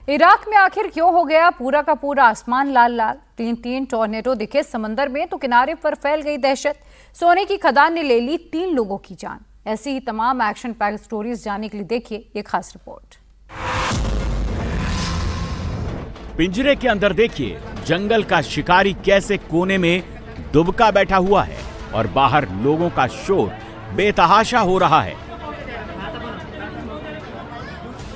Iraq में आखिर क्यों हो गया पूरा का पूरा आसमान लाल लाल? तीन टॉर्नेडो दिखे समंदर में तो किनारे पर फैल गई दहशत। सोने की खदान ने ले ली 3 लोगों की जान। ऐसी ही तमाम एक्शन पैक स्टोरीज जानने के लिए देखिए ये खास रिपोर्ट। पिंजरे के अंदर देखिए जंगल का शिकारी कैसे कोने में दुबका बैठा हुआ है और बाहर लोगों का शोर बेतहाशा हो रहा है।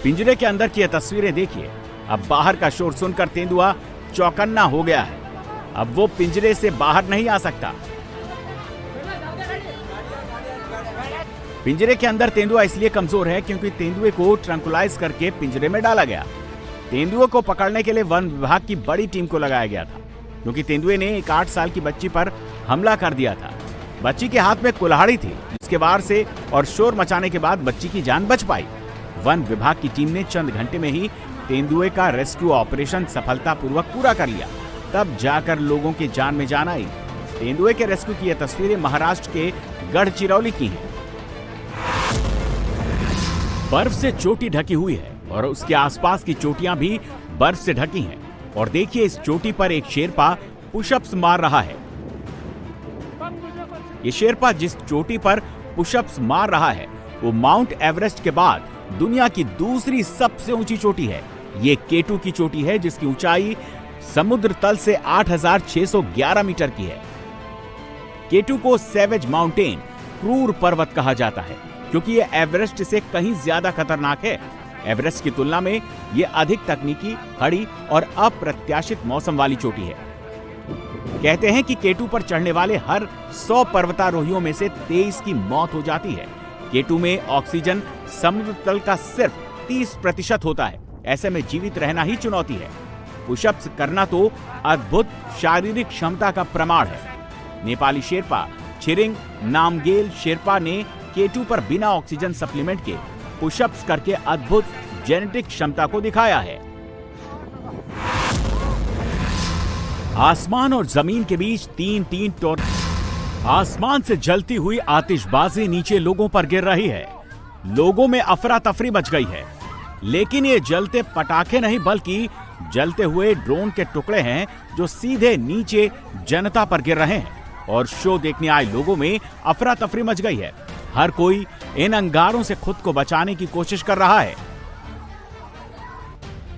पिंजरे के अंदर की ये तस्वीरें देखिए। अब बाहर का शोर सुनकर तेंदुआ चौकन्ना हो गया है। अब वो पिंजरे से बाहर नहीं आ सकता। पिंजरे के अंदर तेंदुआ इसलिए कमजोर है क्योंकि तेंदुए को ट्रंकुलाइज करके पिंजरे में डाला गया। तेंदुए को पकड़ने के लिए वन विभाग की बड़ी टीम को लगाया गया था क्योंकि तेंदुए ने एक 8 साल की बच्ची पर हमला कर दिया था। बच्ची के हाथ में कुल्हाड़ी थी, जिसके वार से और शोर मचाने के बाद बच्ची की जान बच पाई। वन विभाग की टीम ने चंद घंटे में ही तेंदुए का रेस्क्यू ऑपरेशन सफलतापूर्वक पूरा कर लिया। तब जाकर लोगों की जान में जान आई। तेंदुए के रेस्क्यू की ये तस्वीरें महाराष्ट्र के गढ़चिरौली की हैं। बर्फ से चोटी ढकी हुई है और उसके आसपास की चोटियां भी बर्फ से ढकी हैं। और देखिए इस चोटी पर एक शेरपा पुशअप्स मार रहा है। ये शेरपा जिस चोटी पर पुशअप्स मार रहा है वो माउंट एवरेस्ट के बाद दुनिया की दूसरी सबसे ऊंची चोटी है। ये केटू की चोटी है जिसकी ऊंचाई समुद्र तल से 8,611 मीटर की है। केटू को सेवेज माउंटेन, क्रूर पर्वत कहा जाता है क्योंकि ये एवरेस्ट से कहीं ज्यादा खतरनाक है। एवरेस्ट की तुलना में ये अधिक तकनीकी, खड़ी और अप्रत्याशित मौसम वाली चोटी है। कहते हैं कि केटू पर चढ़ने वाले हर 100 पर्वतारोहियों में से 23 की मौत हो जाती है। केटू में ऑक्सीजन समुद्र तल का सिर्फ 30% होता है। ऐसे में जीवित रहना ही चुनौती है। पुशअप्स करना तो अद्भुत शारीरिक क्षमता का प्रमाण है। नेपाली शेरपा छिरिंग नामगेल शेरपा ने केटू पर बिना ऑक्सीजन सप्लीमेंट के पुशअप्स करके अद्भुत जेनेटिक क्षमता को दिखाया है। आसमान और जमीन के बीच तीन आसमान से जलती हुई आतिशबाजी नीचे लोगों पर गिर रही है। लोगों में अफरा तफरी मच गई है। लेकिन ये जलते पटाखे नहीं बल्कि जलते हुए ड्रोन के टुकड़े हैं जो सीधे नीचे जनता पर गिर रहे हैं। और शो देखने आए लोगों में अफरा तफरी मच गई है। हर कोई इन अंगारों से खुद को बचाने की कोशिश कर रहा है।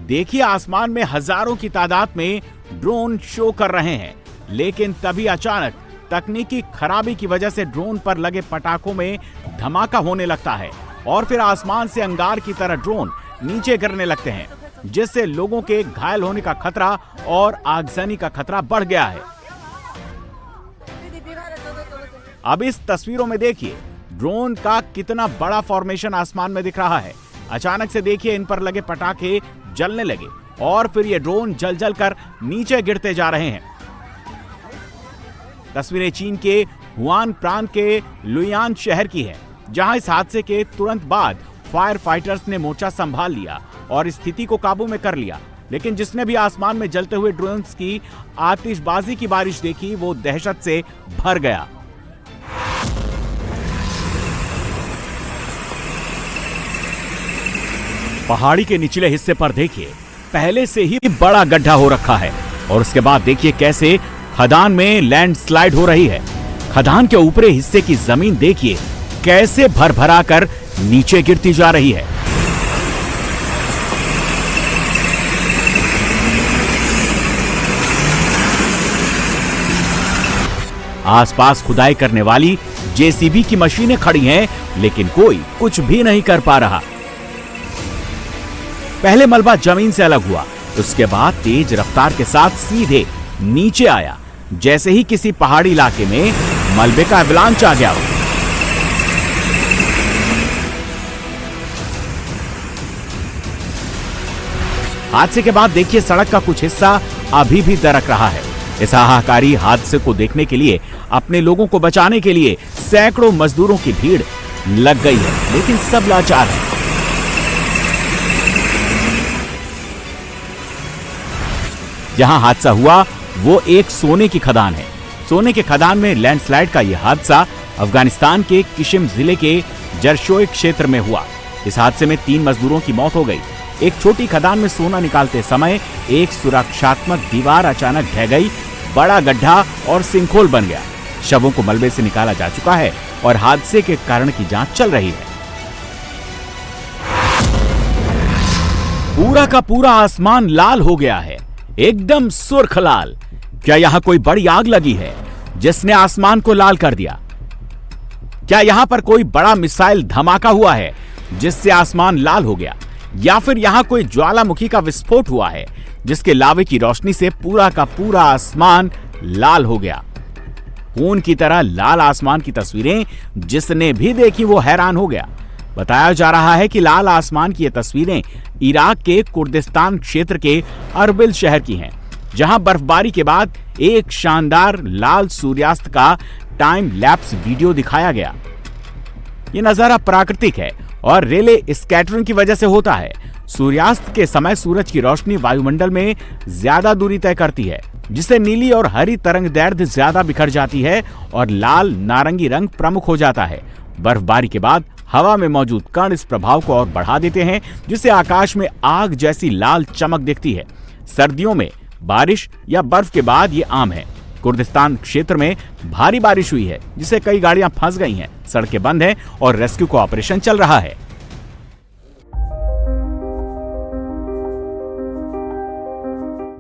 देखिए आसमान में हजारों की तादाद में ड्रोन शो कर रहे हैं। लेकिन तभी अचानक तकनीकी खराबी की वजह से ड्रोन पर लगे पटाखों में धमाका होने लगता है और फिर आसमान से अंगार की तरह ड्रोन नीचे गिरने लगते हैं, जिससे लोगों के घायल होने का खतरा और आगजनी का खतरा बढ़ गया है। अब इस तस्वीरों में देखिए ड्रोन का कितना बड़ा फॉर्मेशन आसमान में दिख रहा है। अचानक से देखिए इन पर लगे पटाखे जलने लगे और फिर ये ड्रोन जल जल कर नीचे गिरते जा रहे हैं। तस्वीरें चीन के हुआन प्रांत के लुयान शहर की है, जहां इस हादसे के तुरंत बाद फायर फाइटर्स ने मोर्चा संभाल लिया और स्थिति को काबू में कर लिया। लेकिन जिसने भी आसमान में जलते हुए ड्रोन्स की आतिशबाजी की बारिश देखी वो दहशत से भर गया। पहाड़ी के निचले हिस्से पर देखिए पहले से ही बड़ा गड्ढा हो रखा है और उसके बाद देखिए कैसे खदान में लैंडस्लाइड हो रही है। खदान के ऊपरी हिस्से की जमीन देखिए कैसे भर-भरा कर नीचे गिरती जा रही है। आसपास खुदाई करने वाली जेसीबी की मशीनें खड़ी हैं, लेकिन कोई कुछ भी नहीं कर पा रहा। पहले मलबा जमीन से अलग हुआ, उसके बाद तेज रफ्तार के साथ सीधे नीचे आया, जैसे ही किसी पहाड़ी इलाके में मलबे का एवलांच आ गया हो। हादसे के बाद देखिए सड़क का कुछ हिस्सा अभी भी दरक रहा है। इस हाहाकारी हादसे को देखने के लिए, अपने लोगों को बचाने के लिए सैकड़ों मजदूरों की भीड़ लग गई है, लेकिन सब लाचार हैं। जहां हादसा हुआ वो एक सोने की खदान है। सोने के खदान में लैंडस्लाइड का यह हादसा अफगानिस्तान के किशिम जिले के जरशोई क्षेत्र में हुआ। इस हादसे में 3 मजदूरों की मौत हो गई। एक छोटी खदान में सोना निकालते समय एक सुरक्षात्मक दीवार अचानक ढह गई, बड़ा गड्ढा और सिंखोल बन गया। शवों को मलबे से निकाला जा चुका है और हादसे के कारण की जांच चल रही है। पूरा का पूरा आसमान लाल हो गया है, एकदम सुर्ख लाल। क्या यहां कोई बड़ी आग लगी है जिसने आसमान को लाल कर दिया? क्या यहां पर कोई बड़ा मिसाइल धमाका हुआ है जिससे आसमान लाल हो गया, या फिर यहां कोई ज्वालामुखी का विस्फोट हुआ है जिसके लावे की रोशनी से पूरा का पूरा आसमान लाल हो गया? खून की तरह लाल आसमान की तस्वीरें जिसने भी देखी वो हैरान हो गया। बताया जा रहा है कि लाल आसमान की ये तस्वीरें इराक के कुर्दिस्तान क्षेत्र के अरबिल शहर की हैं, जहां बर्फबारी के बाद एक शानदार लाल सूर्यास्त का टाइम लैप्स वीडियो दिखाया गया। ये नजारा प्राकृतिक है और रेले स्कैटरिंग की वजह से होता है। सूर्यास्त के समय सूरज की रोशनी वायुमंडल में ज्यादा दूरी तय करती है, जिससे नीली और हरी तरंगदैर्घ्य ज्यादा बिखर जाती है और लाल नारंगी रंग प्रमुख हो जाता है। बर्फबारी के बाद हवा में मौजूद कण इस प्रभाव को और बढ़ा देते हैं, जिससे आकाश में आग जैसी लाल चमक दिखती है। सर्दियों में बारिश या बर्फ के बाद ये आम है। कुर्दिस्तान क्षेत्र में भारी बारिश हुई है, जिससे कई गाड़ियां फंस गई हैं, सड़कें बंद हैं और रेस्क्यू का ऑपरेशन चल रहा है।